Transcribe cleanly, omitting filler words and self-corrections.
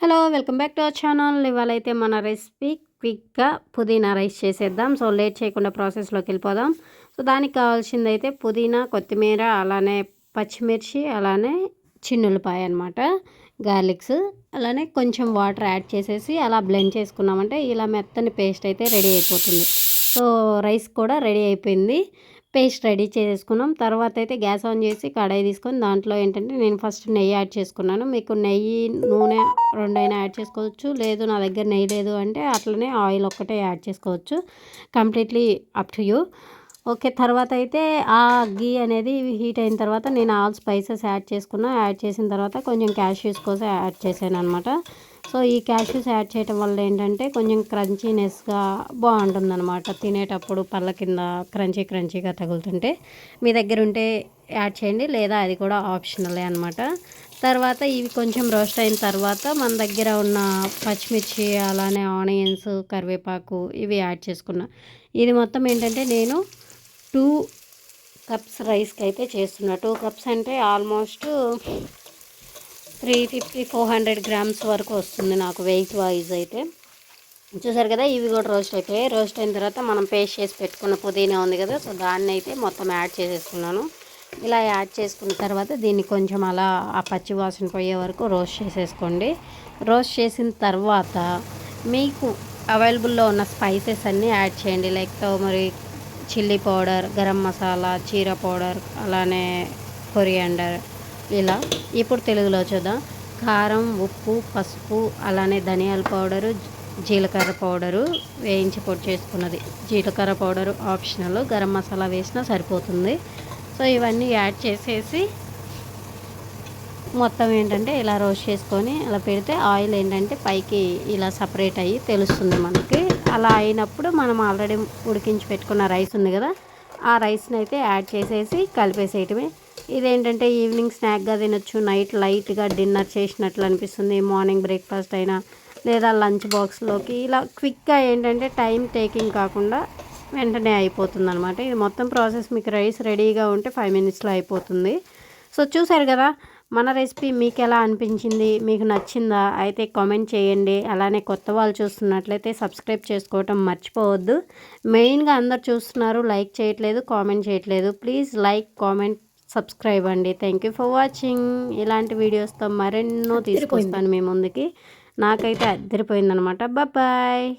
Hello welcome back to our channel. ఇవాళ అయితే మన రెసిపీ క్విక్గా పుదీనా రైస్ చేసేద్దాం. సో లేట్ చేయకుండా ప్రాసెస్లోకి వెళ్ళిపోదాం. సో దానికి కావాల్సింది అయితే పుదీనా, కొత్తిమీర, అలానే పచ్చిమిర్చి, అలానే చిన్నులపాయ అనమాట, గార్లిక్స్, అలానే కొంచెం వాటర్ యాడ్ చేసేసి అలా బ్లెండ్ చేసుకున్నామంటే ఇలా మెత్తని పేస్ట్ అయితే రెడీ అయిపోతుంది. సో రైస్ కూడా రెడీ అయిపోయింది. పేస్ట్ రెడీ చేసుకున్నాం. తర్వాత అయితే గ్యాస్ ఆన్ చేసి కడాయి తీసుకొని దాంట్లో ఏంటంటే నేను ఫస్ట్ నెయ్యి యాడ్ చేసుకున్నాను. మీకు నెయ్యి, నూనె రెండైనా యాడ్ చేసుకోవచ్చు. లేదు నా దగ్గర నెయ్యి లేదు అంటే అట్లనే ఆయిల్ ఒక్కటే యాడ్ చేసుకోవచ్చు. Completely up to you. Okay. తర్వాత అయితే ఆ గీ అనేది హీట్ అయిన తర్వాత నేను ఆల్ స్పైసెస్ యాడ్ చేసుకున్నా. యాడ్ చేసిన తర్వాత కొంచెం క్యాష్యూస్ కోసం యాడ్ చేశాను అనమాట. సో ఈ క్యాష్యూస్ యాడ్ చేయడం వల్ల ఏంటంటే కొంచెం క్రంచీనెస్గా బాగుంటుందన్నమాట. తినేటప్పుడు పళ్ళ కింద క్రంచీగా తగులుతుంటే మీ దగ్గర ఉంటే యాడ్ చేయండి, లేదా అది కూడా ఆప్షనలే అనమాట. తర్వాత ఇవి కొంచెం రోస్ట్ అయిన తర్వాత మన దగ్గర ఉన్న పచ్చిమిర్చి, అలానే ఆనియన్స్, కరివేపాకు ఇవి యాడ్ చేసుకున్నా. ఇది మొత్తం ఏంటంటే నేను 2 కప్స్ రైస్కి అయితే చేస్తున్నా. 2 కప్స్ అంటే ఆల్మోస్ట్ 350-400 గ్రామ్స్ వరకు వస్తుంది నాకు వెయిట్ వైజ్ అయితే. చూసారు కదా, ఇవి కూడా రోస్ట్ అయిపోయాయి. రోస్ట్ అయిన తర్వాత మనం పేస్ట్ చేసి పెట్టుకున్న పుదీనా ఉంది కదా, సో దాన్ని అయితే మొత్తం యాడ్ చేసేసుకున్నాను. ఇలా యాడ్ చేసుకున్న తర్వాత దీన్ని కొంచెం అలా ఆ పచ్చి వాసన పోయే వరకు రోస్ట్ చేసేసుకోండి. రోస్ట్ చేసిన తర్వాత మీకు అవైలబుల్లో ఉన్న స్పైసెస్ అన్నీ యాడ్ చేయండి. లైక్ మరి చిల్లీ పౌడర్, గరం మసాలా, జీరా పౌడర్, అలానే కొరియాండర్. ఇలా ఇప్పుడు తెలుగులో చూద్దాం. కారం, ఉప్పు, పసుపు, అలానే ధనియాల పౌడరు, జీలకర్ర పౌడరు వేయించి పొడి చేసుకున్నది. జీలకర్ర పౌడరు ఆప్షనల్, గరం మసాలా వేసినా సరిపోతుంది. సో ఇవన్నీ యాడ్ చేసేసి మొత్తం ఏంటంటే ఇలా రోస్ట్ చేసుకొని అలా పెడితే ఆయిల్ ఏంటంటే పైకి ఇలా సపరేట్ అయ్యి తెలుస్తుంది మనకి. అలా అయినప్పుడు మనం ఆల్రెడీ ఉడికించి పెట్టుకున్న రైస్ ఉంది కదా, ఆ రైస్ని అయితే యాడ్ చేసేసి కలిపేసేయటమే. ఇదేంటంటే ఈవినింగ్ స్నాక్గా తినొచ్చు, నైట్ లైట్గా డిన్నర్ చేసినట్లు అనిపిస్తుంది, మార్నింగ్ బ్రేక్ఫాస్ట్ అయినా, లేదా లంచ్ బాక్స్లోకి. ఇలా క్విక్గా ఏంటంటే టైం టేకింగ్ కాకుండా వెంటనే అయిపోతుంది అనమాట. ఇది మొత్తం ప్రాసెస్ మీకు రైస్ రెడీగా ఉంటే 5 మినిట్స్లో అయిపోతుంది. సో చూసారు కదా మన రెసిపీ. మీకు ఎలా అనిపించింది, మీకు నచ్చిందా అయితే కామెంట్ చేయండి. అలానే కొత్త వాళ్ళు చూస్తున్నట్లయితే సబ్స్క్రైబ్ చేసుకోవటం మర్చిపోవద్దు. మెయిన్గా అందరు చూస్తున్నారు, లైక్ చేయట్లేదు, కామెంట్ చేయట్లేదు. ప్లీజ్ లైక్, కామెంట్, సబ్స్క్రైబ్ అండి. Thank you for watching. ఇలాంటి వీడియోస్తో మరెన్నో తీసుకొస్తాను మీ ముందుకి. నాకైతే అద్దరిపోయిందనమాట. బాయ్.